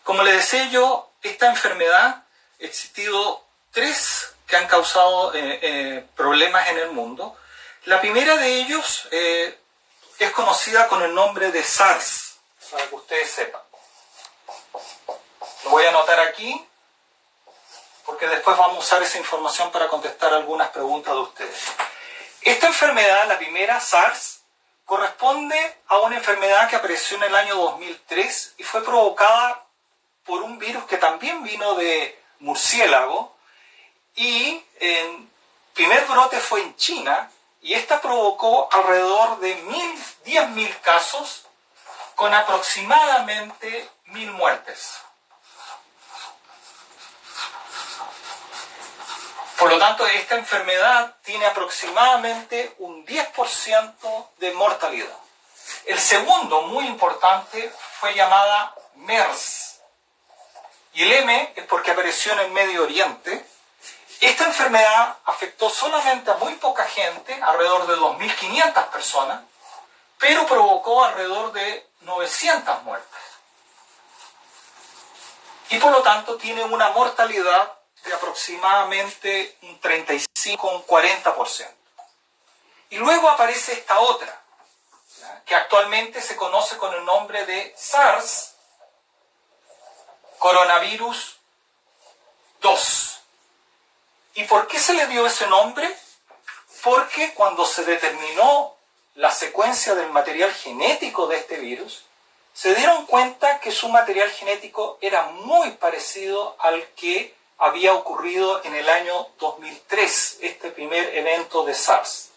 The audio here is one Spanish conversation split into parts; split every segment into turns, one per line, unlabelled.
Como les decía yo, esta enfermedad ha existido 3 que han causado problemas en el mundo. La primera de ellos es conocida con el nombre de SARS, para que ustedes sepan. Lo voy a anotar aquí, porque después vamos a usar esa información para contestar algunas preguntas de ustedes. Esta enfermedad, la primera, SARS, corresponde a una enfermedad que apareció en el año 2003 y fue provocada por un virus que también vino de murciélago, y el primer brote fue en China, y esta provocó alrededor de 10.000 casos con aproximadamente 1.000 muertes. Por lo tanto, esta enfermedad tiene aproximadamente un 10% de mortalidad. El segundo, muy importante, fue llamada MERS. Y el M es porque apareció en el Medio Oriente. Esta enfermedad afectó solamente a muy poca gente, alrededor de 2.500 personas, pero provocó alrededor de 900 muertes. Y por lo tanto tiene una mortalidad de aproximadamente un 35 o un 40%. Y luego aparece esta otra, que actualmente se conoce con el nombre de SARS, coronavirus 2. ¿Y por qué se le dio ese nombre? Porque cuando se determinó la secuencia del material genético de este virus, se dieron cuenta que su material genético era muy parecido al que había ocurrido en el año 2003, este primer evento de SARS.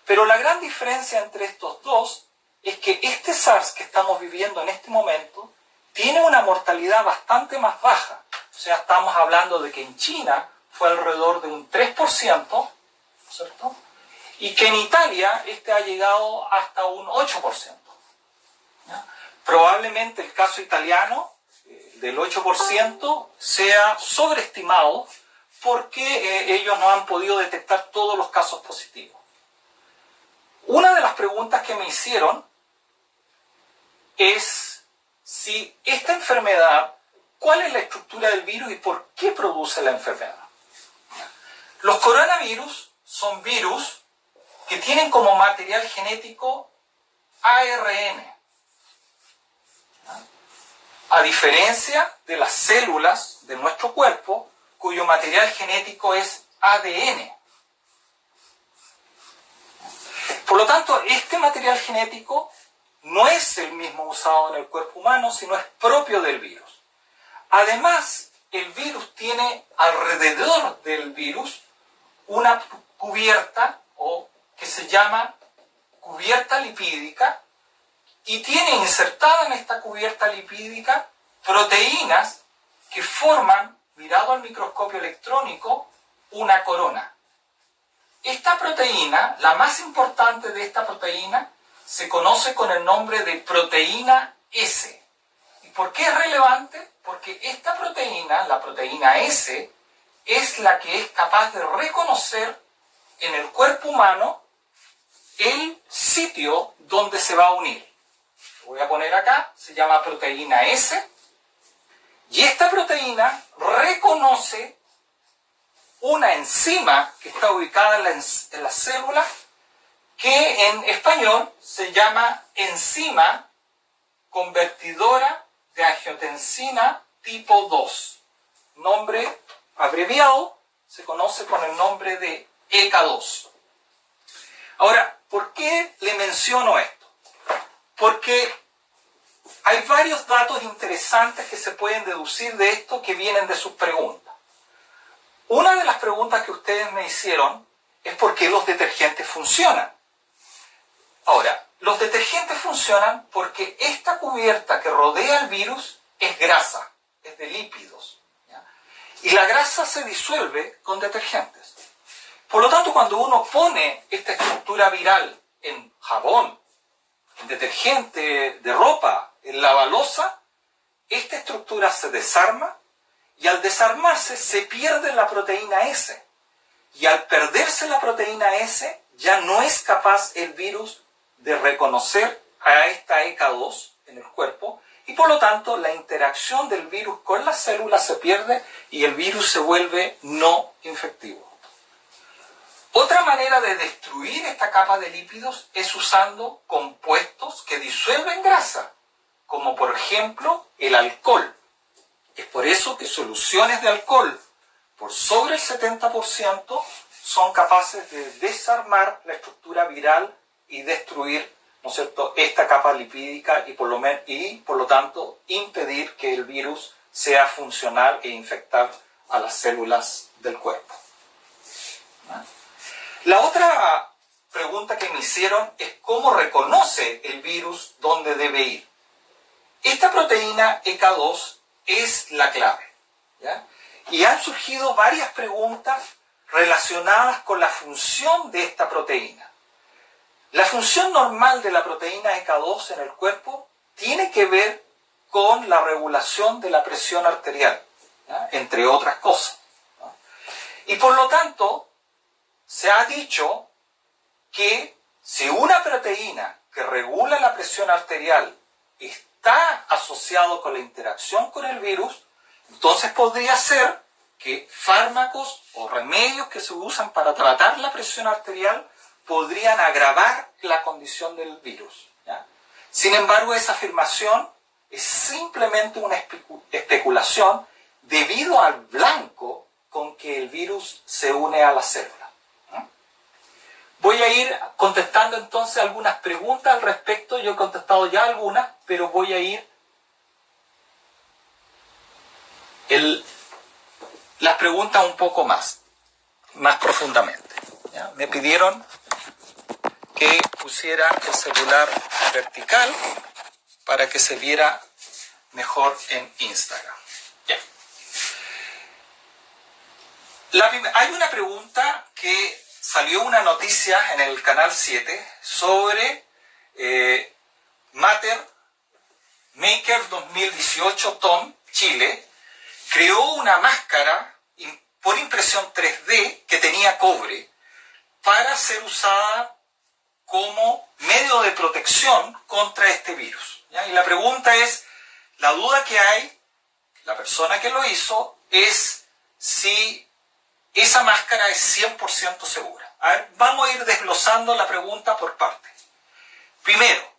Pero la gran diferencia entre estos dos es que este SARS que estamos viviendo en este momento tiene una mortalidad bastante más baja. O sea, estamos hablando de que en China fue alrededor de un 3%, ¿cierto? Y que en Italia este ha llegado hasta un 8%. ¿Ya? Probablemente el caso italiano del 8% sea sobreestimado porque ellos no han podido detectar todos los casos positivos. Una de las preguntas que me hicieron es si esta enfermedad, ¿cuál es la estructura del virus y por qué produce la enfermedad? Los coronavirus son virus que tienen como material genético ARN. A diferencia de las células de nuestro cuerpo, cuyo material genético es ADN. Por lo tanto, este material genético no es el mismo usado en el cuerpo humano, sino es propio del virus. Además, el virus tiene alrededor del virus una cubierta, o que se llama cubierta lipídica, y tiene insertada en esta cubierta lipídica proteínas que forman, mirado al microscopio electrónico, una corona. Esta proteína, la más importante de esta proteína, se conoce con el nombre de proteína S. ¿Y por qué es relevante? Porque esta proteína, la proteína S, es la que es capaz de reconocer en el cuerpo humano el sitio donde se va a unir. Lo voy a poner acá, se llama proteína S, y esta proteína reconoce una enzima que está ubicada en la célula, que en español se llama enzima convertidora de angiotensina tipo 2. Nombre abreviado se conoce con el nombre de ECA2. Ahora, ¿por qué le menciono esto? Porque hay varios datos interesantes que se pueden deducir de esto que vienen de sus preguntas. Una de las preguntas que ustedes me hicieron es por qué los detergentes funcionan. Ahora, los detergentes funcionan porque esta cubierta que rodea el virus es grasa, es de lípidos, ¿ya? Y la grasa se disuelve con detergentes. Por lo tanto, cuando uno pone esta estructura viral en jabón, en detergente de ropa, en lavalosa, esta estructura se desarma, y al desarmarse se pierde la proteína S. Y al perderse la proteína S, ya no es capaz el virus de reconocer a esta ECA2 en el cuerpo, y por lo tanto la interacción del virus con las células se pierde y el virus se vuelve no infectivo. Otra manera de destruir esta capa de lípidos es usando compuestos que disuelven grasa, como por ejemplo el alcohol. Es por eso que soluciones de alcohol por sobre el 70% son capaces de desarmar la estructura viral y destruir, ¿no es cierto?, esta capa lipídica y por lo tanto impedir que el virus sea funcional e infectar a las células del cuerpo. La otra pregunta que me hicieron es cómo reconoce el virus dónde debe ir. Esta proteína ECA2 es la clave, ¿ya? Y han surgido varias preguntas relacionadas con la función de esta proteína. La función normal de la proteína ECA2 en el cuerpo tiene que ver con la regulación de la presión arterial, ¿ya?, entre otras cosas, ¿no? Y por lo tanto, se ha dicho que si una proteína que regula la presión arterial está asociado con la interacción con el virus, entonces podría ser que fármacos o remedios que se usan para tratar la presión arterial podrían agravar la condición del virus, ¿ya? Sin embargo, esa afirmación es simplemente una especulación debido al blanco con que el virus se une a la célula. Voy a ir contestando entonces algunas preguntas al respecto. Yo he contestado ya algunas, pero voy a ir las preguntas un poco más profundamente, ¿ya? Me pidieron que pusiera el celular vertical para que se viera mejor en Instagram. Ya. Hay una pregunta que salió una noticia en el canal 7 sobre Maker 2018 Tom Chile creó una máscara por impresión 3D que tenía cobre para ser usada como medio de protección contra este virus, ¿ya? Y la pregunta es, la duda que hay, la persona que lo hizo, es si esa máscara es 100% segura. A ver, vamos a ir desglosando la pregunta por partes. Primero,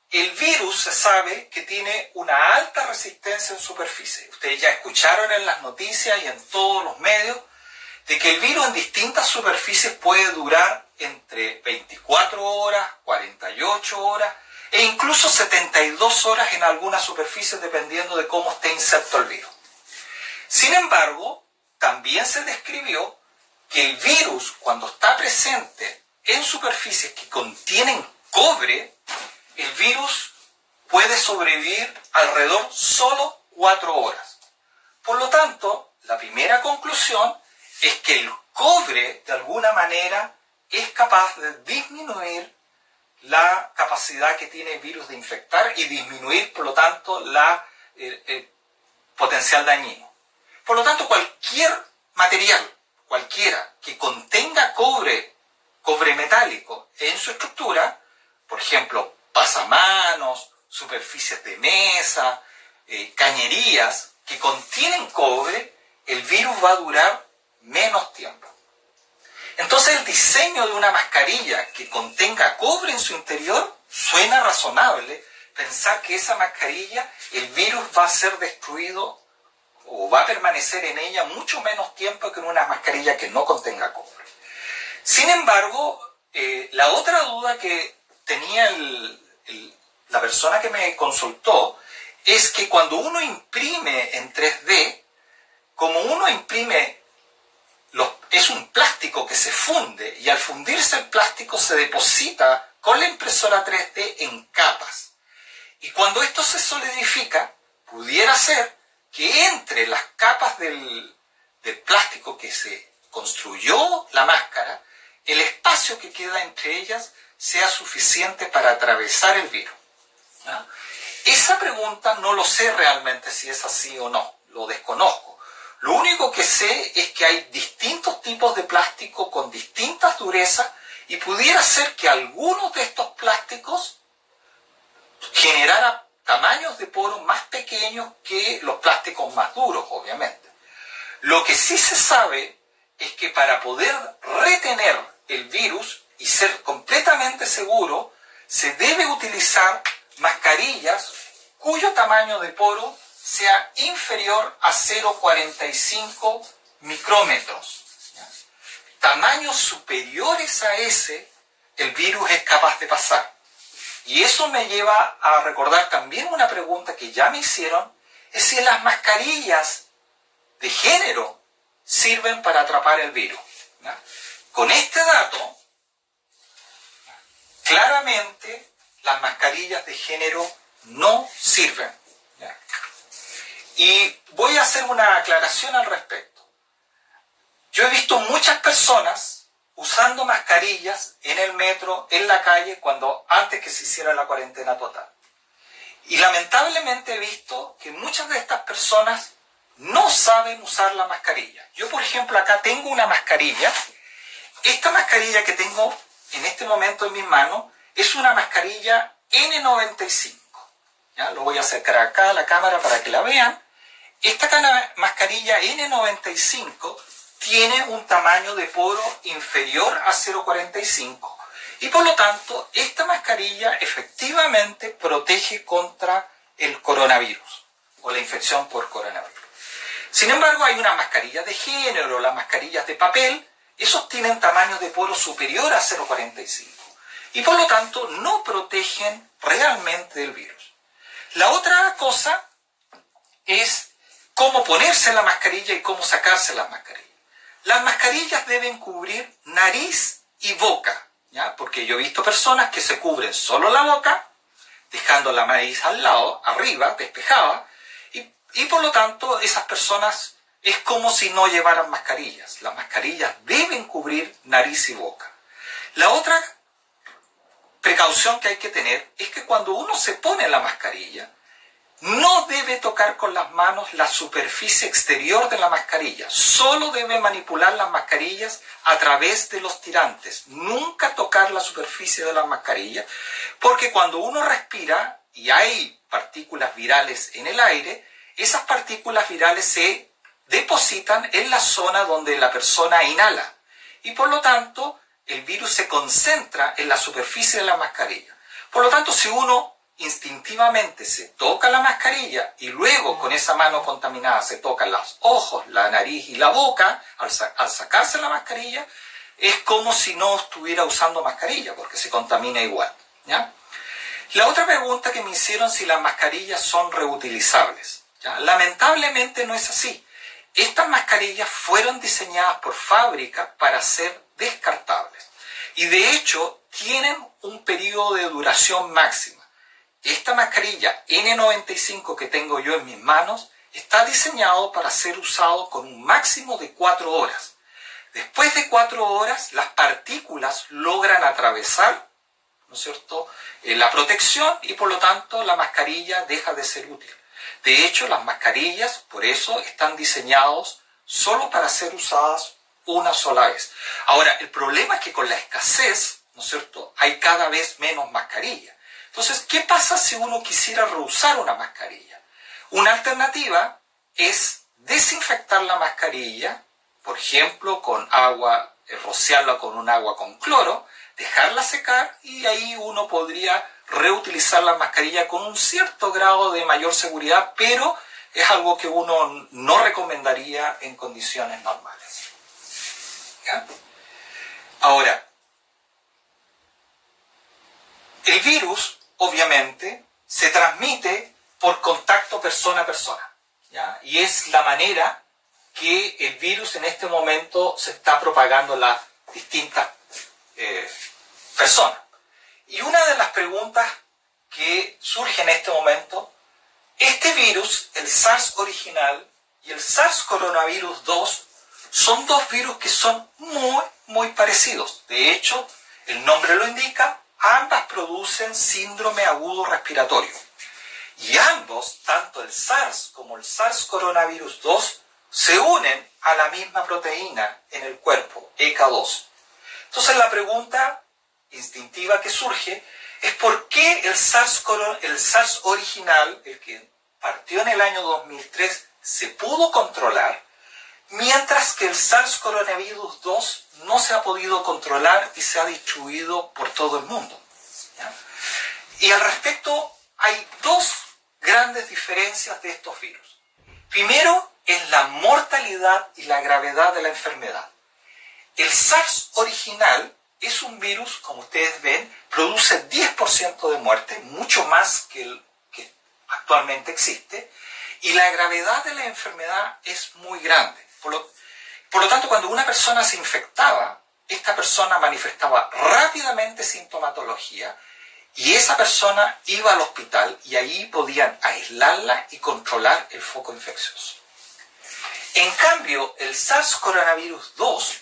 el virus se sabe que tiene una alta resistencia en superficie. Ustedes ya escucharon en las noticias y en todos los medios de que el virus en distintas superficies puede durar entre 24 horas, 48 horas e incluso 72 horas en algunas superficies dependiendo de cómo esté inserto el virus. Sin embargo, también se describió que el virus, cuando está presente en superficies que contienen cobre, el virus puede sobrevivir alrededor solo 4 horas. Por lo tanto, la primera conclusión es que el cobre, de alguna manera, es capaz de disminuir la capacidad que tiene el virus de infectar y disminuir, por lo tanto, la potencial dañino. Por lo tanto, cualquier material, cualquiera, que contenga cobre metálico en su estructura, por ejemplo, pasamanos, superficies de mesa, cañerías que contienen cobre, el virus va a durar menos tiempo. Entonces el diseño de una mascarilla que contenga cobre en su interior suena razonable pensar que esa mascarilla, el virus va a ser destruido o va a permanecer en ella mucho menos tiempo que en una mascarilla que no contenga cobre. Sin embargo, la otra duda que tenía la persona que me consultó es que cuando uno imprime en 3D, como uno imprime, es un plástico que se funde y al fundirse el plástico se deposita con la impresora 3D en capas. Y cuando esto se solidifica, pudiera ser que entre las capas del plástico que se construyó la máscara, el espacio que queda entre ellas sea suficiente para atravesar el virus, ¿no? Esa pregunta no lo sé realmente si es así o no, lo desconozco. Lo único que sé es que hay distintos tipos de plástico con distintas durezas y pudiera ser que algunos de estos plásticos generara tamaños de poros más pequeños que los plásticos más duros, obviamente. Lo que sí se sabe es que para poder retener el virus y ser completamente seguro, se debe utilizar mascarillas cuyo tamaño de poro sea inferior a 0,45 micrómetros. ¿Ya? Tamaños superiores a ese, el virus es capaz de pasar. Y eso me lleva a recordar también una pregunta que ya me hicieron, es si las mascarillas de género sirven para atrapar el virus. ¿Ya? Con este dato, claramente las mascarillas de género no sirven. ¿Ya? Y voy a hacer una aclaración al respecto. Yo he visto muchas personas usando mascarillas en el metro, en la calle, antes que se hiciera la cuarentena total. Y lamentablemente he visto que muchas de estas personas no saben usar la mascarilla. Yo, por ejemplo, acá tengo una mascarilla. Esta mascarilla que tengo en este momento en mis manos es una mascarilla N95. ¿Ya? Lo voy a acercar acá a la cámara para que la vean. Esta mascarilla N95 tiene un tamaño de poro inferior a 0,45 y por lo tanto esta mascarilla efectivamente protege contra el coronavirus o la infección por coronavirus. Sin embargo, hay unas mascarillas de género, las mascarillas de papel, esos tienen tamaño de poro superior a 0,45 y por lo tanto no protegen realmente del virus. La otra cosa es cómo ponerse la mascarilla y cómo sacarse las mascarillas. Las mascarillas deben cubrir nariz y boca, ¿ya? Porque yo he visto personas que se cubren solo la boca, dejando la nariz al lado, arriba, despejada, y por lo tanto esas personas es como si no llevaran mascarillas. Las mascarillas deben cubrir nariz y boca. La otra precaución que hay que tener es que cuando uno se pone la mascarilla, no debe tocar con las manos la superficie exterior de la mascarilla. Solo debe manipular las mascarillas a través de los tirantes. Nunca tocar la superficie de la mascarilla, porque cuando uno respira y hay partículas virales en el aire, esas partículas virales se depositan en la zona donde la persona inhala. Y por lo tanto, el virus se concentra en la superficie de la mascarilla. Por lo tanto, si uno instintivamente se toca la mascarilla y luego con esa mano contaminada se tocan los ojos, la nariz y la boca, al sacarse la mascarilla, es como si no estuviera usando mascarilla, porque se contamina igual. ¿Ya? La otra pregunta que me hicieron, si las mascarillas son reutilizables. ¿Ya? Lamentablemente no es así. Estas mascarillas fueron diseñadas por fábrica para ser descartables. Y de hecho tienen un periodo de duración máxima. Esta mascarilla N95 que tengo yo en mis manos está diseñado para ser usado con un máximo de 4 horas. Después de 4 horas, las partículas logran atravesar, ¿no es cierto?, la protección y por lo tanto la mascarilla deja de ser útil. De hecho, las mascarillas, por eso, están diseñadas solo para ser usadas una sola vez. Ahora, el problema es que con la escasez, ¿no es cierto?, hay cada vez menos mascarillas. Entonces, ¿qué pasa si uno quisiera reusar una mascarilla? Una alternativa es desinfectar la mascarilla, por ejemplo, con agua, rociarla con un agua con cloro, dejarla secar y ahí uno podría reutilizar la mascarilla con un cierto grado de mayor seguridad, pero es algo que uno no recomendaría en condiciones normales. ¿Ya? Ahora, el virus obviamente se transmite por contacto persona a persona, ¿ya? Y es la manera que el virus en este momento se está propagando en las distintas personas. Y una de las preguntas que surge en este momento, este virus, el SARS original y el SARS coronavirus 2, son dos virus que son muy parecidos. De hecho, el nombre lo indica, ambas producen síndrome agudo respiratorio. Y ambos, tanto el SARS como el SARS coronavirus 2, se unen a la misma proteína en el cuerpo, ECA2. Entonces la pregunta instintiva que surge es por qué el SARS original, el que partió en el año 2003, se pudo controlar, mientras que el SARS coronavirus 2 no se ha podido controlar y se ha distribuido por todo el mundo. ¿Ya? Y al respecto hay dos grandes diferencias de estos virus. Primero es la mortalidad y la gravedad de la enfermedad. El SARS original es un virus, como ustedes ven, produce 10% de muerte, mucho más que el que actualmente existe, y la gravedad de la enfermedad es muy grande. Por lo tanto, cuando una persona se infectaba, esta persona manifestaba rápidamente sintomatología y esa persona iba al hospital y ahí podían aislarla y controlar el foco infeccioso. En cambio, el SARS coronavirus 2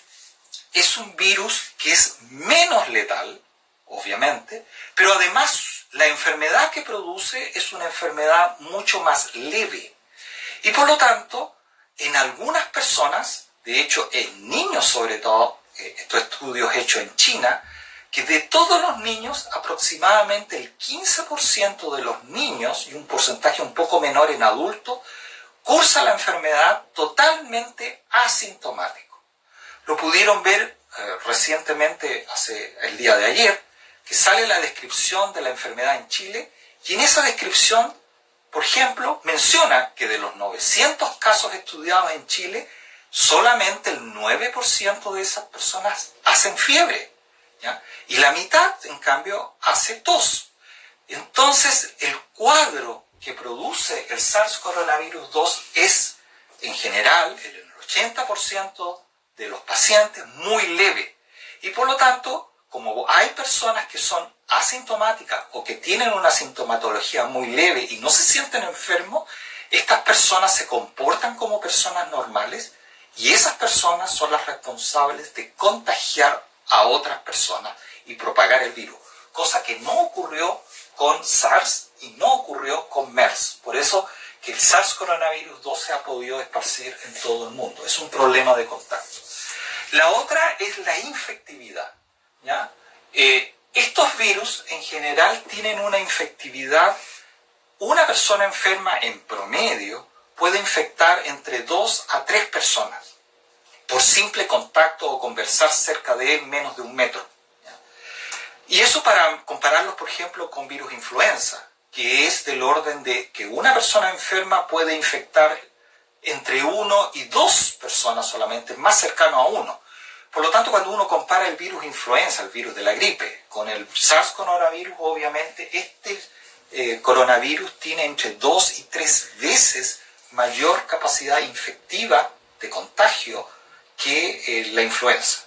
es un virus que es menos letal, obviamente, pero además la enfermedad que produce es una enfermedad mucho más leve. Y por lo tanto, en algunas personas, de hecho en niños sobre todo, estos estudios hechos en China, que de todos los niños, aproximadamente el 15% de los niños, y un porcentaje un poco menor en adultos, cursa la enfermedad totalmente asintomático. Lo pudieron ver recientemente, el día de ayer, que sale la descripción de la enfermedad en Chile, y en esa descripción, por ejemplo, menciona que de los 900 casos estudiados en Chile, solamente el 9% de esas personas hacen fiebre, ¿ya? Y la mitad, en cambio, hace tos. Entonces, el cuadro que produce el SARS coronavirus 2 es, en general, en el 80% de los pacientes, muy leve. Y por lo tanto, como hay personas que son asintomáticas o que tienen una sintomatología muy leve y no se sienten enfermos, estas personas se comportan como personas normales y esas personas son las responsables de contagiar a otras personas y propagar el virus, cosa que no ocurrió con SARS y no ocurrió con MERS. Por eso que el SARS coronavirus 2 se ha podido esparcir en todo el mundo. Es un problema de contacto. La otra es la infectividad, ¿ya? Estos virus en general tienen una infectividad. Una persona enferma en promedio puede infectar entre 2 a 3 personas por simple contacto o conversar cerca de él menos de 1 metro. ¿Ya? Y eso para compararlos, por ejemplo, con virus influenza, que es del orden de que una persona enferma puede infectar entre 1 y 2 personas solamente, más cercano a 1. Por lo tanto, cuando uno compara el virus influenza, el virus de la gripe, con el SARS coronavirus, obviamente este coronavirus tiene entre 2 y 3 veces mayor capacidad infectiva de contagio que la influenza.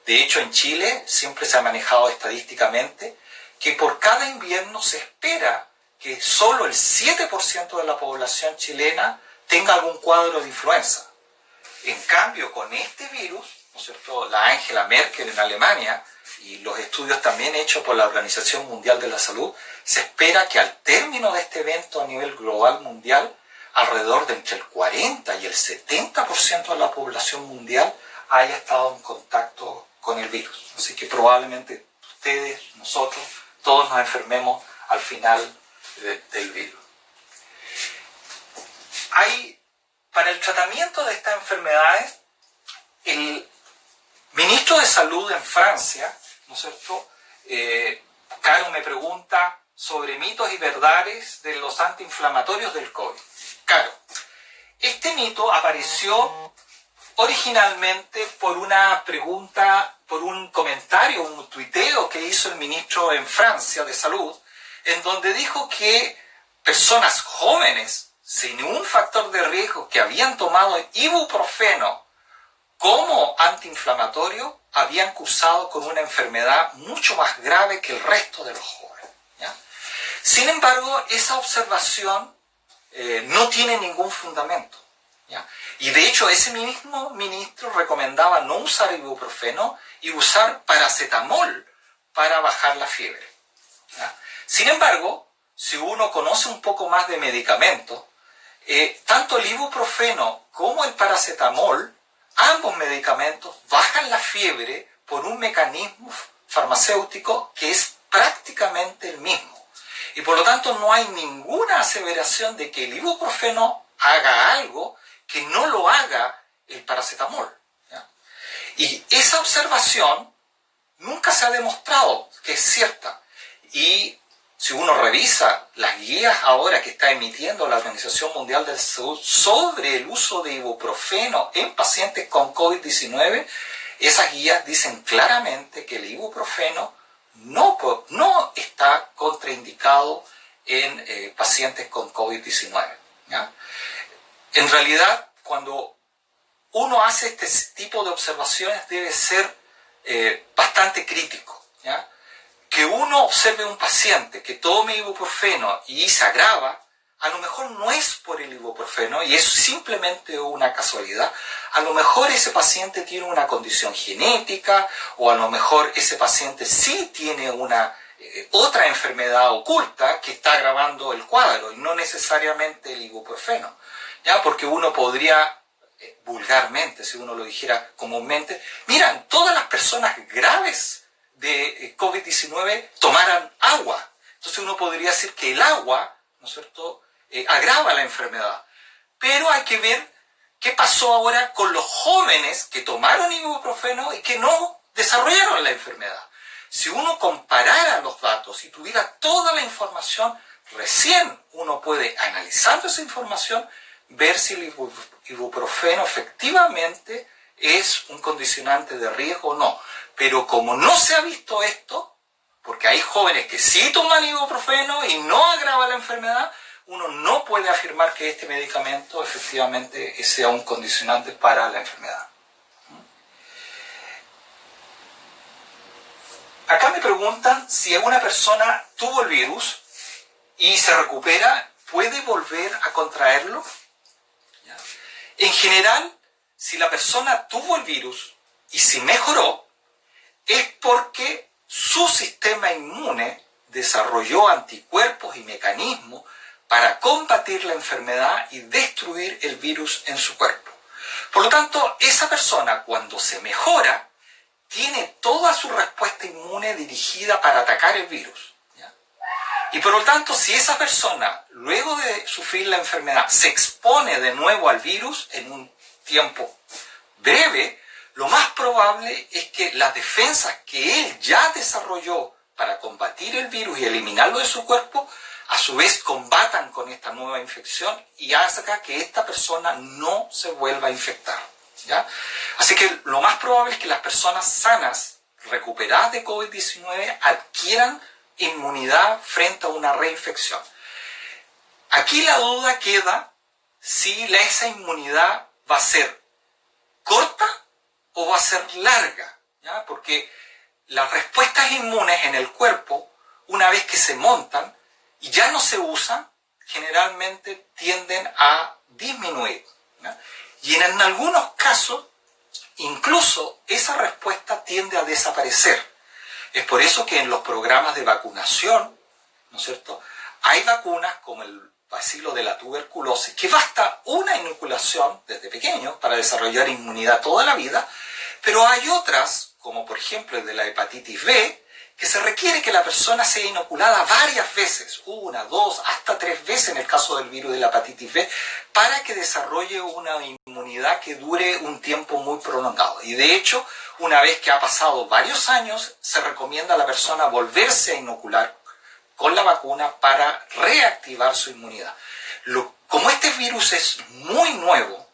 De hecho, en Chile siempre se ha manejado estadísticamente que por cada invierno se espera que solo el 7% de la población chilena tenga algún cuadro de influenza. En cambio, con este virus, ¿no es cierto?, la Angela Merkel en Alemania y los estudios también hechos por la Organización Mundial de la Salud, se espera que al término de este evento a nivel global mundial, alrededor de entre el 40 y el 70% de la población mundial haya estado en contacto con el virus. Así que probablemente ustedes, nosotros, todos nos enfermemos al final del virus. Para el tratamiento de estas enfermedades, el ministro de Salud en Francia, ¿no es cierto? Caro me pregunta sobre mitos y verdades de los antiinflamatorios del COVID. Caro, este mito apareció originalmente por una pregunta, por un comentario, un tuiteo que hizo el ministro en Francia de Salud, en donde dijo que personas jóvenes sin ningún factor de riesgo que habían tomado ibuprofeno como antiinflamatorio habían cursado con una enfermedad mucho más grave que el resto de los jóvenes, ¿ya? Sin embargo, esa observación no tiene ningún fundamento, ¿ya? Y de hecho ese mismo ministro recomendaba no usar ibuprofeno y usar paracetamol para bajar la fiebre, ¿ya? Sin embargo, si uno conoce un poco más de medicamentos, tanto el ibuprofeno como el paracetamol, ambos medicamentos bajan la fiebre por un mecanismo farmacéutico que es prácticamente el mismo. Y por lo tanto no hay ninguna aseveración de que el ibuprofeno haga algo que no lo haga el paracetamol, ¿ya? Y esa observación nunca se ha demostrado que es cierta. Y si uno revisa las guías ahora que está emitiendo la Organización Mundial de la Salud sobre el uso de ibuprofeno en pacientes con COVID-19, esas guías dicen claramente que el ibuprofeno no está contraindicado en pacientes con COVID-19, ¿ya? En realidad, cuando uno hace este tipo de observaciones debe ser bastante crítico, ¿ya? Que uno observe un paciente que tome ibuprofeno y se agrava, a lo mejor no es por el ibuprofeno y es simplemente una casualidad. A lo mejor ese paciente tiene una condición genética o a lo mejor ese paciente sí tiene una otra enfermedad oculta que está agravando el cuadro y no necesariamente el ibuprofeno, ¿ya? Porque uno podría vulgarmente, si uno lo dijera comúnmente, miran, todas las personas graves de COVID-19 tomaran agua. Entonces uno podría decir que el agua, ¿no es cierto?, agrava la enfermedad. Pero hay que ver qué pasó ahora con los jóvenes que tomaron ibuprofeno y que no desarrollaron la enfermedad. Si uno comparara los datos y tuviera toda la información, recién uno puede, analizando esa información, ver si el ibuprofeno efectivamente es un condicionante de riesgo o no. Pero como no se ha visto esto, porque hay jóvenes que sí toman ibuprofeno y no agrava la enfermedad, uno no puede afirmar que este medicamento efectivamente sea un condicionante para la enfermedad. Acá me preguntan si una persona tuvo el virus y se recupera, ¿puede volver a contraerlo? En general, si la persona tuvo el virus y se mejoró, es porque su sistema inmune desarrolló anticuerpos y mecanismos para combatir la enfermedad y destruir el virus en su cuerpo. Por lo tanto, esa persona cuando se mejora, tiene toda su respuesta inmune dirigida para atacar el virus, ¿ya? Y por lo tanto, si esa persona, luego de sufrir la enfermedad, se expone de nuevo al virus en un tiempo breve, lo más probable es que las defensas que él ya desarrolló para combatir el virus y eliminarlo de su cuerpo, a su vez combatan con esta nueva infección y haga que esta persona no se vuelva a infectar, ¿ya? Así que lo más probable es que las personas sanas, recuperadas de COVID-19, adquieran inmunidad frente a una reinfección. Aquí la duda queda si esa inmunidad va a ser corta o va a ser larga, ¿ya? Porque las respuestas inmunes en el cuerpo, una vez que se montan y ya no se usan, generalmente tienden a disminuir, ¿ya? Y en algunos casos, incluso esa respuesta tiende a desaparecer. Es por eso que en los programas de vacunación, ¿no es cierto?, hay vacunas como el bacilo de la tuberculosis, que basta una inoculación desde pequeño para desarrollar inmunidad toda la vida, pero hay otras, como por ejemplo el de la hepatitis B, que se requiere que la persona sea inoculada varias veces, 1, 2, hasta 3 veces en el caso del virus de la hepatitis B, para que desarrolle una inmunidad que dure un tiempo muy prolongado. Y de hecho, una vez que ha pasado varios años, se recomienda a la persona volverse a inocular con la vacuna para reactivar su inmunidad. Como este virus es muy nuevo,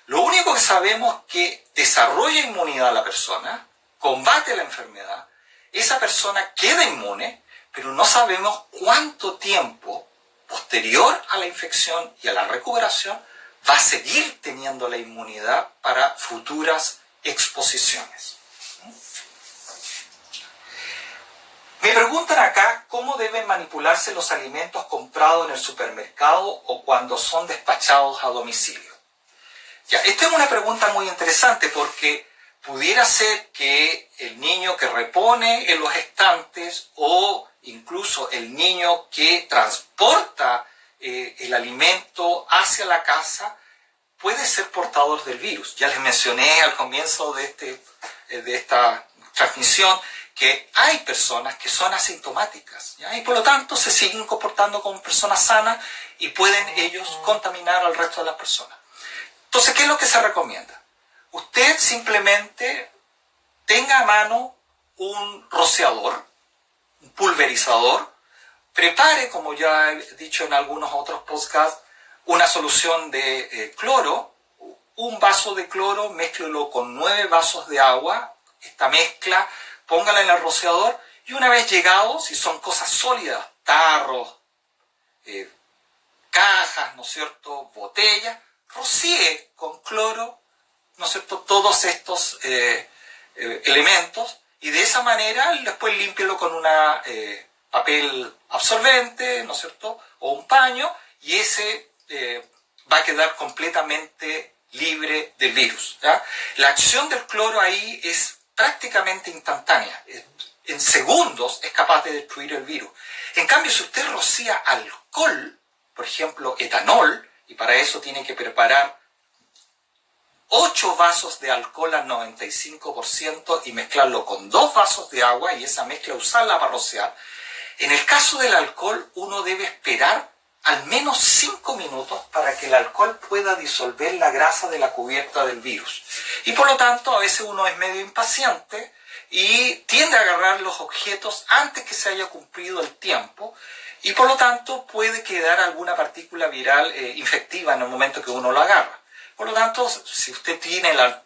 lo único que sabemos es que desarrolla inmunidad a la persona, combate la enfermedad, esa persona queda inmune, pero no sabemos cuánto tiempo posterior a la infección y a la recuperación va a seguir teniendo la inmunidad para futuras exposiciones. Me preguntan acá cómo deben manipularse los alimentos comprados en el supermercado o cuando son despachados a domicilio. Ya, esta es una pregunta muy interesante porque pudiera ser que el niño que repone en los estantes o incluso el niño que transporta el alimento hacia la casa puede ser portador del virus. Ya les mencioné al comienzo de esta transmisión que hay personas que son asintomáticas, ¿ya? Y por lo tanto se siguen comportando como personas sanas y pueden ellos contaminar al resto de las personas. Entonces, ¿qué es lo que se recomienda? Usted simplemente tenga a mano un rociador, un pulverizador, prepare, como ya he dicho en algunos otros podcasts, una solución de cloro, un vaso de cloro, mézclelo con 9 vasos de agua, esta mezcla, póngala en el rociador y una vez llegado, si son cosas sólidas, tarros, cajas, ¿no es cierto?, botellas, rocíe con cloro, ¿no es cierto?, todos estos elementos y de esa manera después límpielo con una papel absorbente, ¿no es cierto?, o un paño y ese va a quedar completamente libre del virus, ¿ya? La acción del cloro ahí es prácticamente instantánea. En segundos es capaz de destruir el virus. En cambio, si usted rocía alcohol, por ejemplo, etanol, y para eso tiene que preparar 8 vasos de alcohol al 95% y mezclarlo con 2 vasos de agua y esa mezcla usarla para rociar. En el caso del alcohol, uno debe esperar al menos 5 minutos para que el alcohol pueda disolver la grasa de la cubierta del virus. Y por lo tanto, a veces uno es medio impaciente y tiende a agarrar los objetos antes que se haya cumplido el tiempo y por lo tanto puede quedar alguna partícula viral infectiva en el momento que uno lo agarra. Por lo tanto, si usted tiene la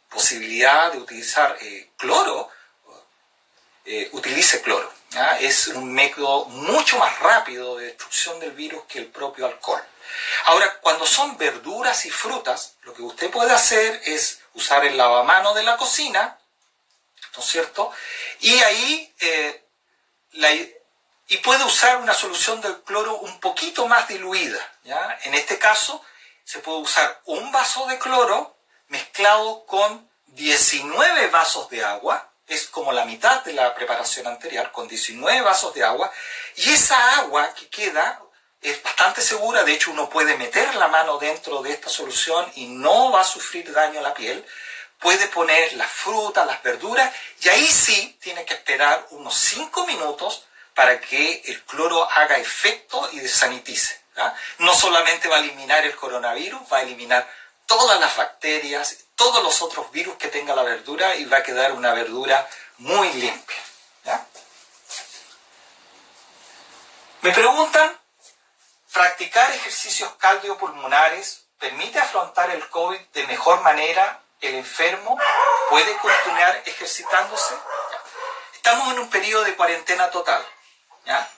posibilidad de utilizar cloro, utilice cloro, ¿ya? Es un método mucho más rápido de destrucción del virus que el propio alcohol. Ahora, cuando son verduras y frutas, lo que usted puede hacer es usar el lavamanos de la cocina, ¿no es cierto? Y ahí y puede usar una solución del cloro un poquito más diluida, ¿ya? En este caso, se puede usar un vaso de cloro mezclado con 19 vasos de agua, es como la mitad de la preparación anterior, con 19 vasos de agua, y esa agua que queda es bastante segura, de hecho uno puede meter la mano dentro de esta solución y no va a sufrir daño a la piel, puede poner las frutas, las verduras, y ahí sí tiene que esperar unos 5 minutos para que el cloro haga efecto y desanitice, ¿ya? No solamente va a eliminar el coronavirus, va a eliminar todas las bacterias, todos los otros virus que tenga la verdura y va a quedar una verdura muy limpia, ¿ya? Me preguntan, ¿practicar ejercicios cardiopulmonares permite afrontar el COVID de mejor manera? ¿El enfermo puede continuar ejercitándose? Estamos en un periodo de cuarentena total, ¿ya?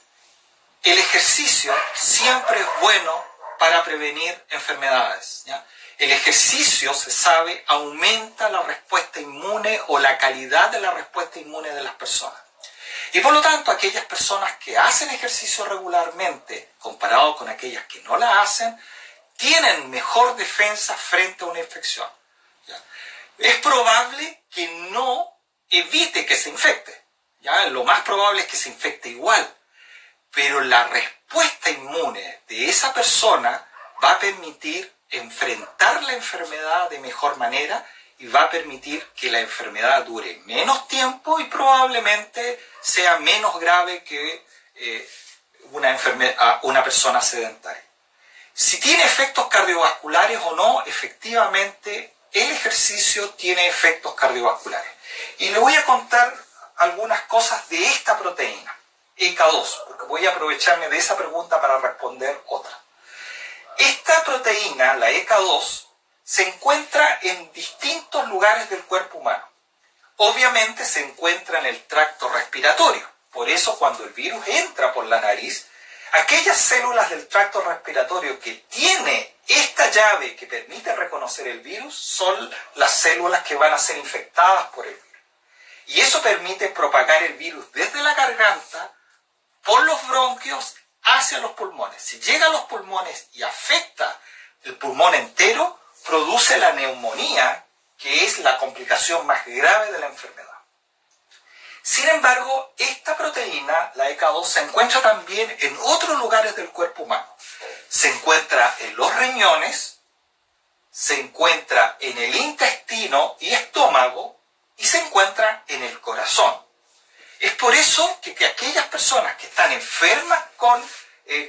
El ejercicio siempre es bueno para prevenir enfermedades, ¿ya? El ejercicio, se sabe, aumenta la respuesta inmune o la calidad de la respuesta inmune de las personas. Y por lo tanto, aquellas personas que hacen ejercicio regularmente, comparado con aquellas que no la hacen, tienen mejor defensa frente a una infección, ¿ya? Es probable que no evite que se infecte, ¿ya? Lo más probable es que se infecte igual, pero la respuesta inmune de esa persona va a permitir enfrentar la enfermedad de mejor manera y va a permitir que la enfermedad dure menos tiempo y probablemente sea menos grave que una persona sedentaria. Si tiene efectos cardiovasculares o no, efectivamente el ejercicio tiene efectos cardiovasculares. Y le voy a contar algunas cosas de esta proteína, ECA2, porque voy a aprovecharme de esa pregunta para responder otra. Esta proteína, la ECA2, se encuentra en distintos lugares del cuerpo humano. Obviamente se encuentra en el tracto respiratorio. Por eso cuando el virus entra por la nariz, aquellas células del tracto respiratorio que tiene esta llave que permite reconocer el virus son las células que van a ser infectadas por el virus. Y eso permite propagar el virus desde la garganta, por los bronquios, hacia los pulmones. Si llega a los pulmones y afecta el pulmón entero, produce la neumonía, que es la complicación más grave de la enfermedad. Sin embargo, esta proteína, la ECA2, se encuentra también en otros lugares del cuerpo humano. Se encuentra en los riñones, se encuentra en el intestino y estómago y se encuentra en el corazón. Es por eso que aquellas personas que están enfermas con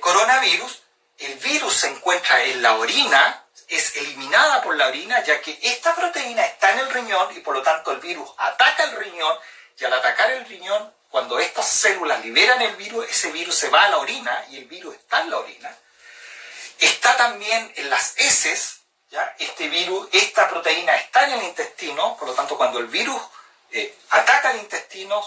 coronavirus, el virus se encuentra en la orina, es eliminada por la orina, ya que esta proteína está en el riñón y por lo tanto el virus ataca el riñón, y al atacar el riñón, cuando estas células liberan el virus, ese virus se va a la orina y el virus está en la orina. Está también en las heces, ¿ya? Este virus, esta proteína está en el intestino, por lo tanto cuando el virus ataca el intestino,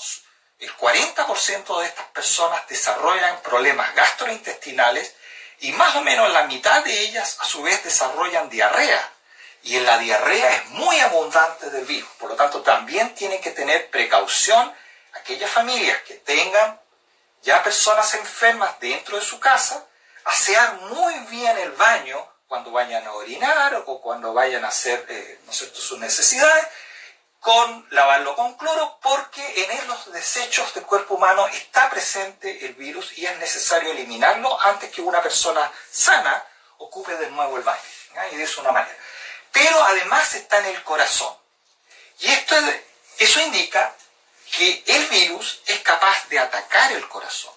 el 40% de estas personas desarrollan problemas gastrointestinales y más o menos la mitad de ellas a su vez desarrollan diarrea. Y en la diarrea es muy abundante del virus. Por lo tanto, también tienen que tener precaución aquellas familias que tengan ya personas enfermas dentro de su casa, asear muy bien el baño cuando vayan a orinar o cuando vayan a hacer ¿no es cierto?, sus necesidades, lavarlo con cloro, porque en los desechos del cuerpo humano está presente el virus y es necesario eliminarlo antes que una persona sana ocupe de nuevo el baño. ¿Ya? Y de eso una manera. Pero además está en el corazón. Y eso indica que el virus es capaz de atacar el corazón.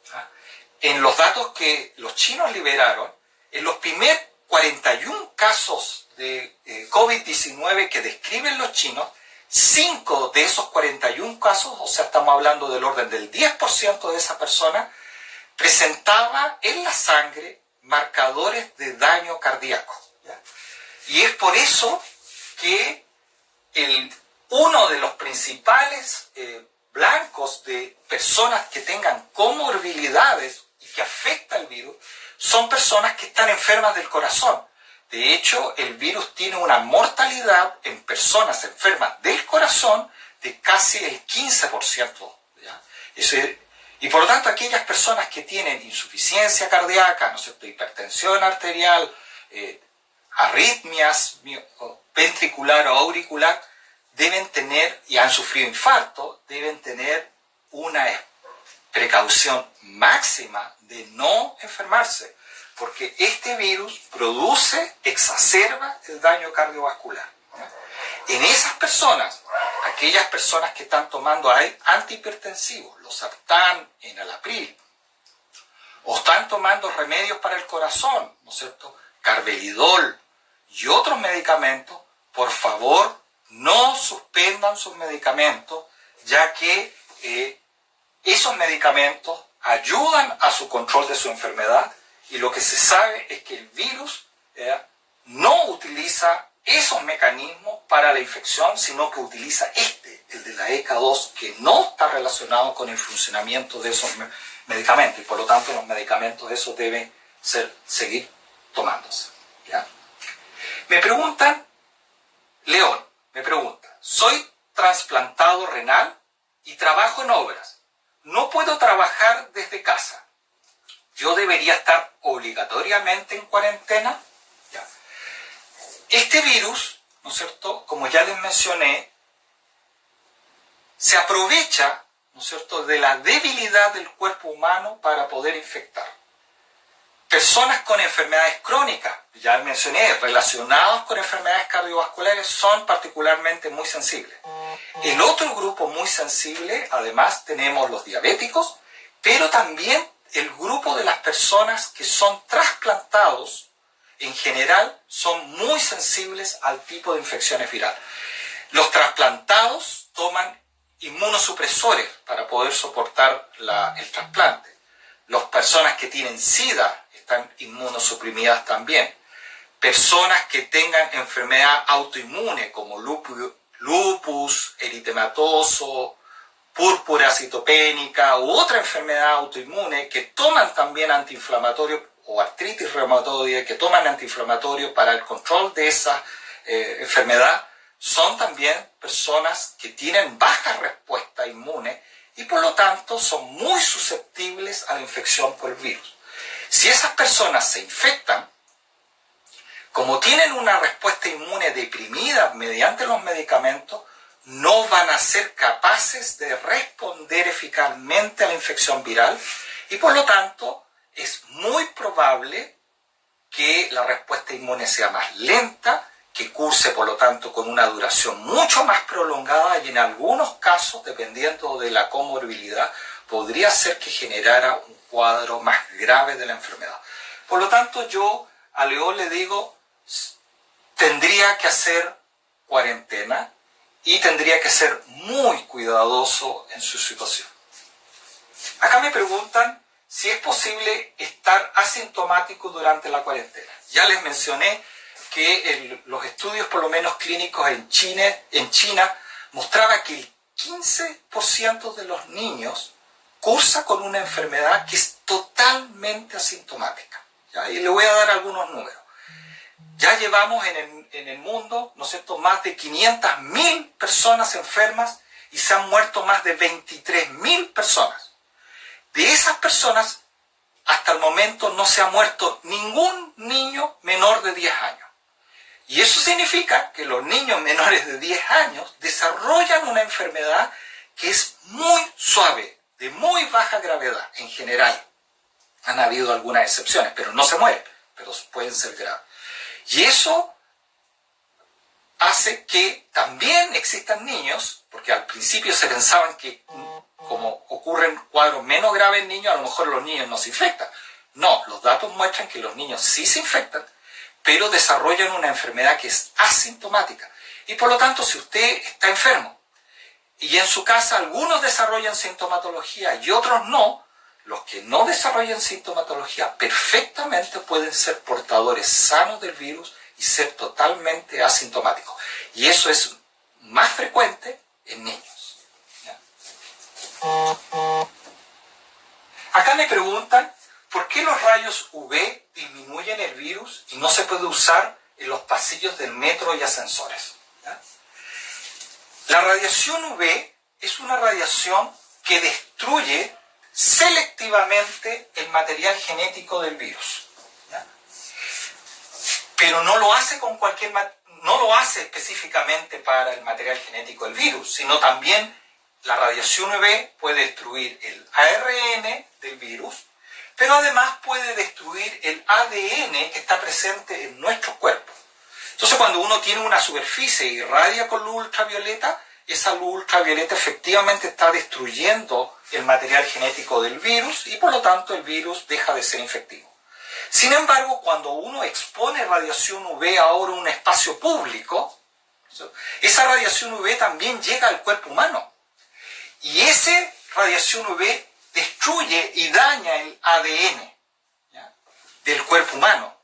¿Ya? En los datos que los chinos liberaron, en los primeros 41 casos de COVID-19 que describen los chinos, 5 de esos 41 casos, o sea, estamos hablando del orden del 10% de esa persona, presentaba en la sangre marcadores de daño cardíaco. ¿Ya? Y es por eso que uno de los principales blancos de personas que tengan comorbilidades y que afecta el virus son personas que están enfermas del corazón. De hecho, el virus tiene una mortalidad en personas enfermas del corazón de casi el 15%. ¿Ya? Y por lo tanto, aquellas personas que tienen insuficiencia cardíaca, ¿no es cierto?, hipertensión arterial, arritmias ventricular o auricular, deben tener, y han sufrido infarto, deben tener una precaución máxima de no enfermarse, porque este virus exacerba el daño cardiovascular. En esas personas, aquellas personas que están tomando antihipertensivos, los Sartán, enalapril, o están tomando remedios para el corazón, ¿no es cierto?, carvedilol y otros medicamentos, por favor, no suspendan sus medicamentos, ya que esos medicamentos ayudan a su control de su enfermedad, y lo que se sabe es que el virus no utiliza esos mecanismos para la infección, sino que utiliza el de la ECA2, que no está relacionado con el funcionamiento de esos medicamentos, y por lo tanto los medicamentos esos deben seguir tomándose. ¿Ya? Me preguntan, León, soy trasplantado renal y trabajo en obras. No puedo trabajar desde casa. ¿Yo debería estar obligatoriamente en cuarentena? Ya. Este virus, ¿no es cierto?, como ya les mencioné, se aprovecha, ¿no es cierto?, de la debilidad del cuerpo humano para poder infectar. Personas con enfermedades crónicas, ya mencioné, relacionadas con enfermedades cardiovasculares, son particularmente muy sensibles. El otro grupo muy sensible, además, tenemos los diabéticos, pero también el grupo de las personas que son trasplantados, en general, son muy sensibles al tipo de infecciones virales. Los trasplantados toman inmunosupresores para poder soportar el trasplante. Las personas que tienen SIDA están inmunosuprimidas también. Personas que tengan enfermedad autoinmune como lupus eritematoso, púrpura citopénica u otra enfermedad autoinmune que toman también antiinflamatorios, o artritis reumatoide, que toman antiinflamatorios para el control de esa enfermedad, son también personas que tienen baja respuesta inmune y por lo tanto son muy susceptibles a la infección por el virus. Si esas personas se infectan, como tienen una respuesta inmune deprimida mediante los medicamentos, no van a ser capaces de responder eficazmente a la infección viral y por lo tanto es muy probable que la respuesta inmune sea más lenta, que curse, por lo tanto, con una duración mucho más prolongada y en algunos casos, dependiendo de la comorbilidad, podría ser que generara un cuadro más grave de la enfermedad. Por lo tanto, yo a León le digo, tendría que hacer cuarentena y tendría que ser muy cuidadoso en su situación. Acá me preguntan si es posible estar asintomático durante la cuarentena. Ya les mencioné que los estudios, por lo menos clínicos en China, mostraba que el 15% de los niños cursa con una enfermedad que es totalmente asintomática. ¿Ya? Y le voy a dar algunos números. Ya llevamos en el mundo, ¿no es cierto?, más de 500.000 personas enfermas y se han muerto más de 23.000 personas. De esas personas, hasta el momento no se ha muerto ningún niño menor de 10 años. Y eso significa que los niños menores de 10 años desarrollan una enfermedad que es muy suave, de muy baja gravedad en general. Han habido algunas excepciones, pero no se mueren, pero pueden ser graves. Y eso hace que también existan niños, porque al principio se pensaban que como ocurren cuadros menos graves en niños, a lo mejor los niños no se infectan. No, los datos muestran que los niños sí se infectan, pero desarrollan una enfermedad que es asintomática. Y por lo tanto, si usted está enfermo y en su casa algunos desarrollan sintomatología y otros no, los que no desarrollan sintomatología perfectamente pueden ser portadores sanos del virus y ser totalmente asintomáticos. Y eso es más frecuente en niños. ¿Ya? Acá me preguntan, ¿por qué los rayos UV disminuyen el virus y no se puede usar en los pasillos del metro y ascensores? ¿Ya? La radiación UV es una radiación que destruye selectivamente el material genético del virus. ¿Ya? Pero no lo hace con no lo hace específicamente para el material genético del virus, sino también la radiación UV puede destruir el ARN del virus, pero además puede destruir el ADN que está presente en nuestro cuerpo. Entonces, cuando uno tiene una superficie y irradia con luz ultravioleta, esa luz ultravioleta efectivamente está destruyendo el material genético del virus y por lo tanto el virus deja de ser infectivo. Sin embargo, cuando uno expone radiación UV ahora en un espacio público, esa radiación UV también llega al cuerpo humano. Y esa radiación UV destruye y daña el ADN, ¿ya?, del cuerpo humano.